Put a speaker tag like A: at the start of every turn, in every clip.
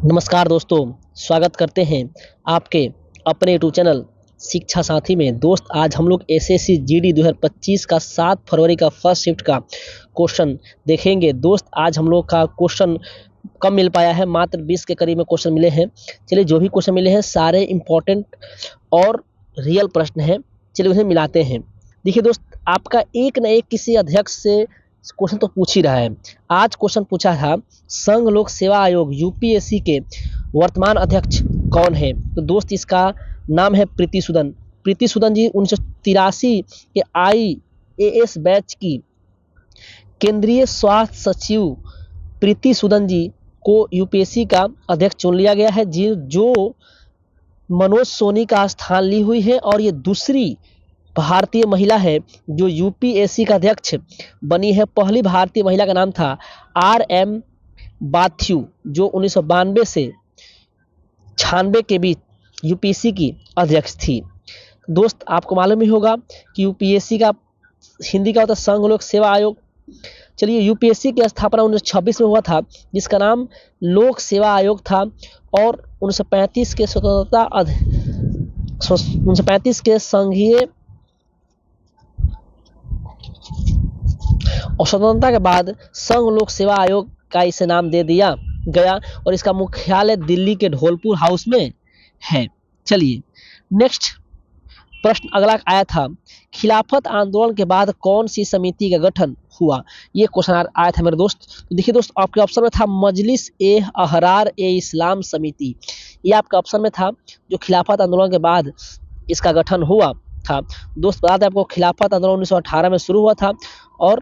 A: नमस्कार दोस्तों, स्वागत करते हैं आपके अपने यूट्यूब चैनल शिक्षा साथी में। दोस्त आज हम लोग एसएससी जीडी 2025 का 7 फरवरी का फर्स्ट शिफ्ट का क्वेश्चन देखेंगे। दोस्त आज हम लोग का क्वेश्चन कम मिल पाया है, मात्र 20 के करीब में क्वेश्चन मिले हैं। चलिए जो भी क्वेश्चन मिले हैं सारे इम्पोर्टेंट और रियल प्रश्न हैं, चलिए उन्हें मिलाते हैं। देखिए दोस्त, आपका एक न एक किसी अध्यक्ष से क्वेश्चन तो पूछ ही रहा है। आज क्वेश्चन पूछा था संघ लोक सेवा आयोग यूपीएससी के वर्तमान अध्यक्ष कौन है। तो दोस्त इसका नाम है प्रीति सूदन। प्रीति सूदन जी 1983 के IAS बैच की केंद्रीय स्वास्थ्य सचिव प्रीति सूदन जी को यूपीएससी का अध्यक्ष चुन लिया गया है, जो मनोज सोनी का स्थान ली हुई है और ये दूसरी भारतीय महिला है जो यूपीएससी का अध्यक्ष बनी है। पहली भारतीय महिला का नाम था RM बाथ्यू, जो 1992 से 96 के बीच यूपीएससी की अध्यक्ष थी। दोस्त आपको मालूम ही होगा कि यूपीएससी का हिंदी का होता है संघ लोक सेवा आयोग। चलिए यूपीएससी की स्थापना 1926 में हुआ था, जिसका नाम लोक सेवा आयोग था और 1935 के 1935 के संघीय और स्वतंत्रता के बाद संघ लोक सेवा आयोग का इसे नाम दे दिया गया और इसका मुख्यालय दिल्ली के ढोलपुर हाउस में है। चलिए नेक्स्ट प्रश्न अगला आया था, खिलाफत आंदोलन के बाद कौन सी समिति का गठन हुआ। ये क्वेश्चन आया था मेरे दोस्त। तो देखिए दोस्त, आपके ऑप्शन में था मजलिस ए अहरार ए इस्लाम समिति। ये आपका ऑप्शन में था जो खिलाफत आंदोलन के बाद इसका गठन हुआ था। दोस्त बता दें आपको, खिलाफत आंदोलन 1918 में शुरू हुआ था और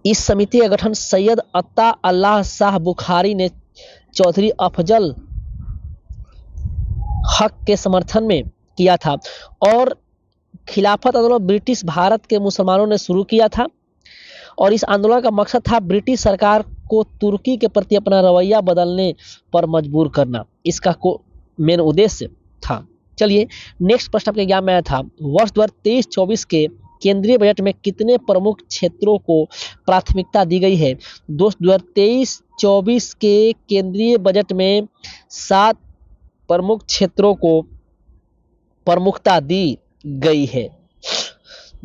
A: इस समिति का गठन सैयद अत्ता अल्लाह शाह बुखारी ने चौधरी अफजल हक के समर्थन में किया था। और खिलाफत आंदोलन ब्रिटिश भारत के मुसलमानों ने शुरू किया था और इस आंदोलन का मकसद था ब्रिटिश सरकार को तुर्की के प्रति अपना रवैया बदलने पर मजबूर करना। इसका मेन उद्देश्य था। चलिए नेक्स्ट प्रश्न आपके एग्जाम में आया था, वर्ष 2023-24 के केंद्रीय बजट में कितने प्रमुख क्षेत्रों को प्राथमिकता दी गई है। दोस्त 2023-24 के केंद्रीय बजट में 7 प्रमुख क्षेत्रों को प्रमुखता दी गई है।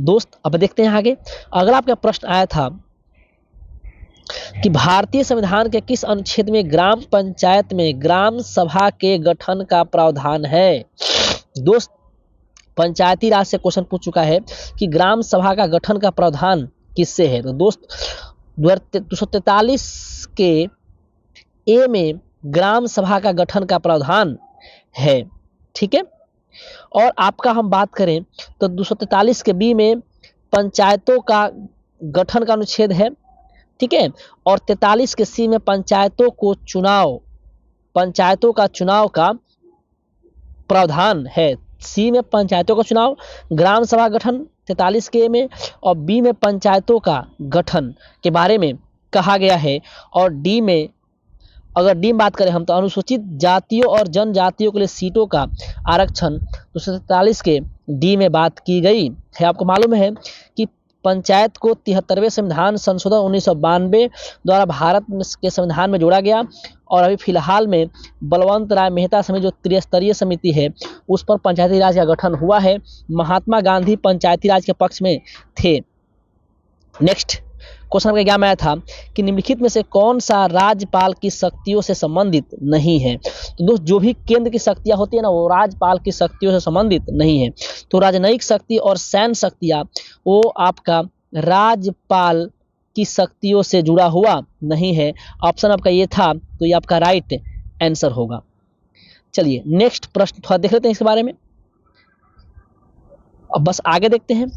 A: दोस्त अब देखते हैं आगे। अगला आपका प्रश्न आया था कि भारतीय संविधान के किस अनुच्छेद में ग्राम पंचायत में ग्राम सभा के गठन का प्रावधान है। दोस्त पंचायती राज से क्वेश्चन पूछ चुका है कि ग्राम सभा का गठन का प्रावधान किससे है। तो दोस्त 243 के ए में ग्राम सभा का गठन का प्रावधान है, ठीक है। और आपका हम बात करें तो 243 के बी में पंचायतों का गठन का अनुच्छेद है, ठीक है। और 43 के सी में पंचायतों का चुनाव का प्रावधान है। सी में पंचायतों का चुनाव, ग्राम सभा गठन 43 के में, और बी में पंचायतों का गठन के बारे में कहा गया है। और डी में, अगर डी में बात करें हम तो अनुसूचित जातियों और जनजातियों के लिए सीटों का आरक्षण 243 के डी में बात की गई है। आपको मालूम है कि पंचायत को 73वें संविधान संशोधन 1992 द्वारा भारत के संविधान में जोड़ा गया और अभी फिलहाल में बलवंत राय मेहता समिति जो त्रिस्तरीय समिति है उस पर पंचायती राज का गठन हुआ है। महात्मा गांधी पंचायती राज के पक्ष में थे। नेक्स्ट क्वेश्चन आपके एग्जाम में आया था कि निम्नलिखित में से कौन सा राज्यपाल की शक्तियों से संबंधित नहीं है। तो दोस्त जो भी केंद्र की शक्तियां होती है ना वो राज्यपाल की शक्तियों से संबंधित नहीं है। तो राजनयिक शक्ति और सैन्य शक्तियां वो आपका राज्यपाल की शक्तियों से जुड़ा हुआ नहीं है। ऑप्शन आपका ये था, तो ये आपका राइट आंसर होगा। चलिए नेक्स्ट प्रश्न थोड़ा देख लेते हैं इसके बारे में। अब बस आगे देखते हैं।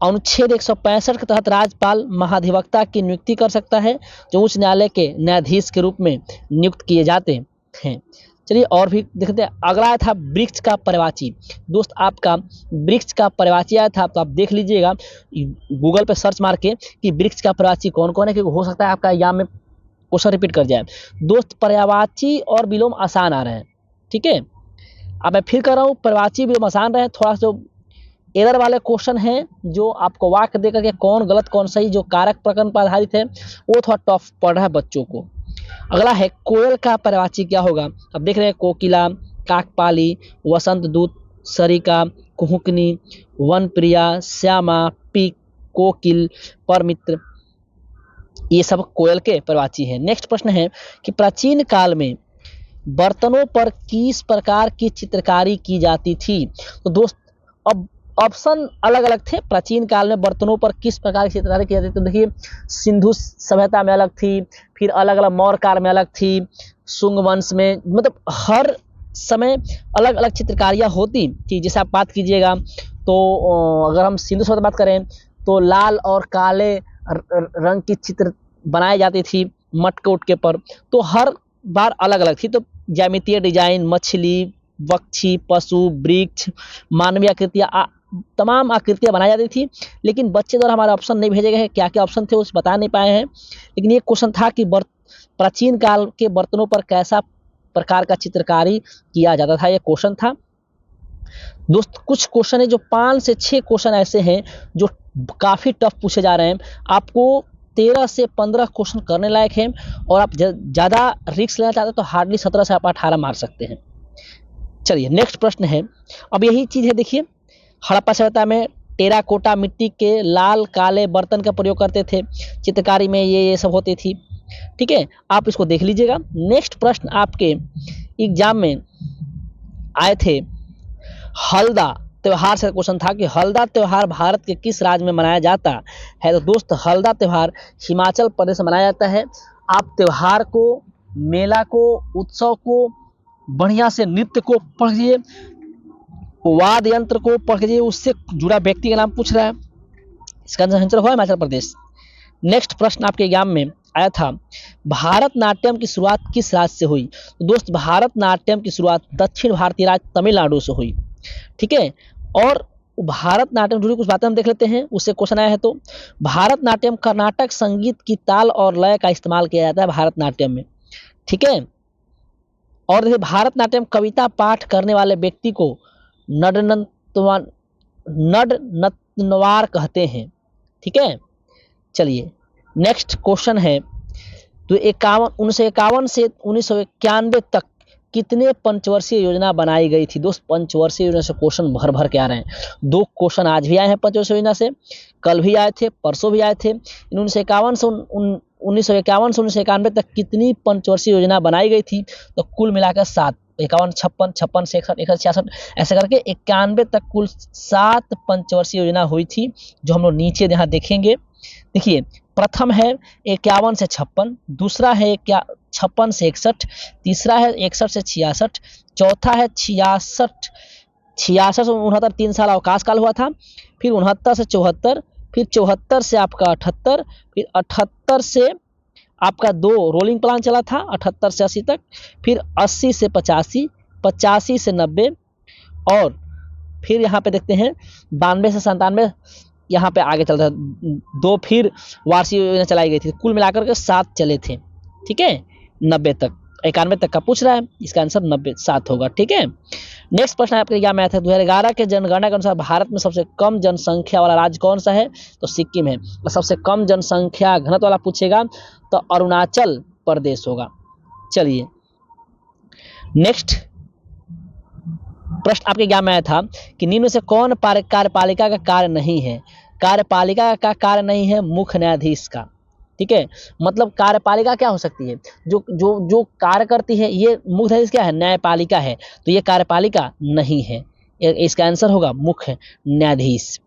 A: अनुच्छेद 165 के तहत राज्यपाल महाधिवक्ता की नियुक्ति कर सकता है जो उच्च न्यायालय के न्यायाधीश के रूप में नियुक्त किए जाते हैं। चलिए और भी देखते हैं। अगला आया था वृक्ष का पर्यायवाची। दोस्त आपका वृक्ष का पर्यायवाची आया था, तो आप देख लीजिएगा गूगल पे सर्च मार के कि वृक्ष का पर्यायवाची कौन कौन है, क्योंकि हो सकता है आपका एग्जाम में क्वेश्चन रिपीट कर जाए। दोस्त पर्यायवाची और विलोम आसान आ रहे हैं, ठीक है। अब मैं फिर कर रहा हूँ, पर्यायवाची विलोम आसान रहे, थोड़ा सा एरर वाले क्वेश्चन हैं जो आपको वाक्य देकर के कौन गलत कौन सही जो कारक प्रकरण पर आधारित है वो थोड़ा टफ पड़ रहा है बच्चों को। अगला है कोयल का पर्यायवाची क्या होगा। अब देख रहे हैं कोकिला, काकपाली, वसंत दूत, सरिका, कुहुकनी, वनप्रिया, श्यामा, पीक, कोकिल, परमित्र, ये सब कोयल के पर्यायवाची हैं। नेक्स्ट प्रश्न है कि प्राचीन काल में बर्तनों पर किस प्रकार की चित्रकारी की जाती थी। तो दोस्त अब ऑप्शन अलग अलग थे। प्राचीन काल में बर्तनों पर किस प्रकार की चित्रकारी की जाती थी, तो देखिए सिंधु सभ्यता में अलग थी, फिर अलग अलग मौर्य काल में अलग थी, शुंग वंश में, मतलब हर समय अलग अलग चित्रकारियाँ होती थी। जैसे आप बात कीजिएगा तो अगर हम सिंधु सभ्यता बात करें तो लाल और काले रंग की चित्र बनाई जाती थी मटके उटके पर, तो हर बार अलग अलग थी। तो ज्यामितीय डिजाइन, मछली, पक्षी, पशु, वृक्ष, मानवीय आकृतियाँ, तमाम आकृतियाँ बनाई जाती थी। लेकिन बच्चे द्वारा हमारे ऑप्शन नहीं भेजे गए हैं, क्या क्या ऑप्शन थे उस बता नहीं पाए हैं। लेकिन ये क्वेश्चन था कि प्राचीन काल के बर्तनों पर कैसा प्रकार का चित्रकारी किया जाता था, ये क्वेश्चन था दोस्त। कुछ क्वेश्चन है जो 5 से 6 क्वेश्चन ऐसे हैं जो काफ़ी टफ पूछे जा रहे हैं। आपको 13 से 15 क्वेश्चन करने लायक हैं, और आप ज़्यादा रिस्क लेना चाहते हैं तो हार्डली 17 से आप 18 मार सकते हैं। चलिए नेक्स्ट प्रश्न है। अब यही चीज़ है, देखिए हड़प्पा सभ्यता में टेराकोटा मिट्टी के लाल काले बर्तन का प्रयोग करते थे, चित्रकारी में ये सब होती थी। ठीक है, आप इसको देख लीजिएगा। नेक्स्ट प्रश्न आपके एग्जाम में आए थे, हल्दा त्योहार से क्वेश्चन था कि हल्दा त्योहार भारत के किस राज्य में मनाया जाता है। तो दोस्त हल्दा त्योहार हिमाचल प्रदेश में मनाया जाता है। आप त्योहार को, मेला को, उत्सव को बढ़िया से, नृत्य को पढ़िए, वाद्य यंत्र को पढ़िए, उससे जुड़ा व्यक्ति का नाम पूछ रहा है, इसका आंसर हुआ हिमाचल प्रदेश। नेक्स्ट प्रश्न आपके एग्जाम में आया था, भारतनाट्यम की शुरुआत किस राज्य से हुई। तो दोस्त भारतनाट्यम की शुरुआत दक्षिण भारतीय राज्य तमिलनाडु से हुई। ठीक है, और भारतनाट्यम जुड़ी कुछ बातें हम देख लेते हैं, उससे क्वेश्चन आया है। तो भारतनाट्यम कर्नाटक संगीत की ताल और लय का इस्तेमाल किया जाता है भारतनाट्यम में। ठीक है, और देखिए भारतनाट्यम कविता पाठ करने वाले व्यक्ति को नडनतनवार कहते हैं। ठीक है, चलिए नेक्स्ट क्वेश्चन है, तो 1951 से 1991 तक कितने पंचवर्षीय योजना बनाई गई थी। दोस्त पंचवर्षीय योजना से क्वेश्चन भर भर के आ रहे हैं। 2 क्वेश्चन आज भी आए हैं पंचवर्षीय योजना से, कल भी आए थे, परसों भी आए थे। 1951 से 1991 तक कितनी पंचवर्षीय योजना बनाई गई थी, तो कुल मिलाकर 7, 51, 56, 56 से 61, 61 66, ऐसे करके 91 तक कुल 7 पंचवर्षीय योजना हुई थी, जो हम लोग नीचे यहाँ देखेंगे। देखिए प्रथम है 51 से 56, दूसरा है 56 से 61, तीसरा है 61 से 66, चौथा है 66 से 69, 3 साल अवकाश काल हुआ था, फिर 69 से 74, फिर 74 से आपका 78, फिर 78 से आपका 2 रोलिंग प्लान चला था 78 से 80 तक, फिर 80 से 85, 85 से 90, और फिर यहाँ पे देखते हैं 92 से 97 यहाँ पे आगे चलता है। 2 फिर वार्षिक योजना चलाई गई थी, कुल मिलाकर के 7 चले थे। ठीक है, 90 तक, 91 तक का पूछ रहा है, इसका आंसर 90 7 होगा। ठीक है, नेक्स्ट प्रश्न आपके एग्जाम में आया था, 2011 के जनगणना के अनुसार भारत में सबसे कम जनसंख्या वाला राज्य कौन सा है। तो सिक्किम है। और सबसे कम जनसंख्या घनत्व वाला पूछेगा तो अरुणाचल प्रदेश होगा। चलिए नेक्स्ट प्रश्न आपके एग्जाम में आया था कि निम्न से कौन कार्यपालिका का कार्य नहीं है। कार्यपालिका का कार्य नहीं है मुख्य न्यायाधीश का। ठीक है, मतलब कार्यपालिका क्या हो सकती है, जो जो जो कार्य करती है, ये मुख्य न्यायाधीश क्या है, न्यायपालिका है, तो ये कार्यपालिका नहीं है, इसका आंसर होगा मुख्य न्यायाधीश।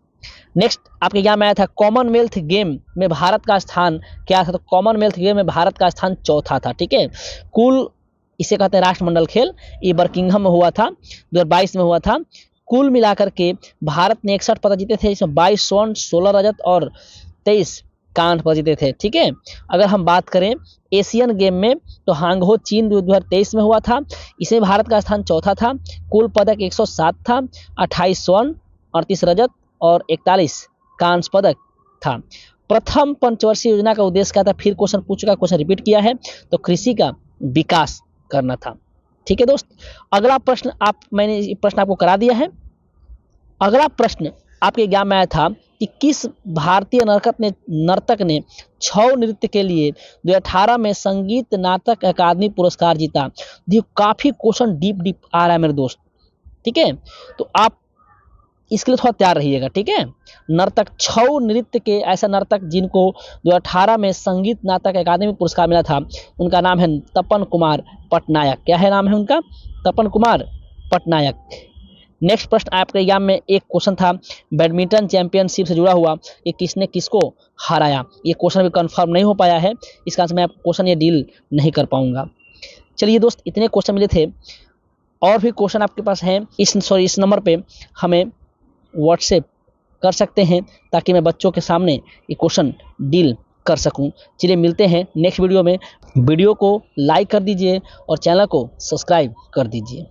A: नेक्स्ट आपके एग्जाम में आया था, कॉमनवेल्थ गेम में भारत का स्थान क्या था। तो कॉमनवेल्थ गेम में भारत का स्थान चौथा था। ठीक है, कुल इसे कहते हैं राष्ट्रमंडल खेल, ये बर्किंघम में हुआ था, 2022 में हुआ था। कुल मिलाकर के भारत ने 61 पदक जीते थे, इसमें 22 स्वर्ण, 16 रजत और 23 कांस्य पदक जीते थे। ठीक है, अगर हम बात करें एशियन गेम में तो हांगहो चीन 2023 में हुआ था, इसमें भारत का स्थान चौथा था। कुल पदक 107 था, 28 स्वर्ण, 38 रजत और 41 कांस्य पदक था। प्रथम पंचवर्षीय योजना का उद्देश्य क्या था, फिर क्वेश्चन पूछ चुका, क्वेश्चन रिपीट किया है, तो कृषि का विकास करना था। ठीक है दोस्त, अगला प्रश्न मैंने प्रश्न आपको करा दिया है। अगला प्रश्न आपके एग्जाम में आया था कि किस भारतीय नर्तक ने छऊ नृत्य के लिए 2018 में संगीत नाटक अकादमी पुरस्कार जीता। देखिए काफी क्वेश्चन डीप आ रहा है मेरे दोस्त, ठीक है, तो आप इसके लिए थोड़ा तैयार रहिएगा, ठीक है। नर्तक छऊ नृत्य के ऐसा नर्तक जिनको 2018 में संगीत नाटक अकादमी पुरस्कार मिला था, उनका नाम है तपन कुमार पटनायक। क्या है नाम है उनका? तपन कुमार पटनायक। नेक्स्ट प्रश्न आपके एग्जाम में एक क्वेश्चन था बैडमिंटन चैंपियनशिप से जुड़ा हुआ, ये किसने किसको हराया। ये क्वेश्चन अभी कंफर्म नहीं हो पाया है, इसका आंसर मैं क्वेश्चन ये डील नहीं कर पाऊंगा। चलिए दोस्त, इतने क्वेश्चन मिले थे, और भी क्वेश्चन आपके पास हैं इस नंबर पे हमें व्हाट्सएप कर सकते हैं, ताकि मैं बच्चों के सामने ये क्वेश्चन डील कर सकूं। चलिए मिलते हैं नेक्स्ट वीडियो में। वीडियो को लाइक कर दीजिए और चैनल को सब्सक्राइब कर दीजिए।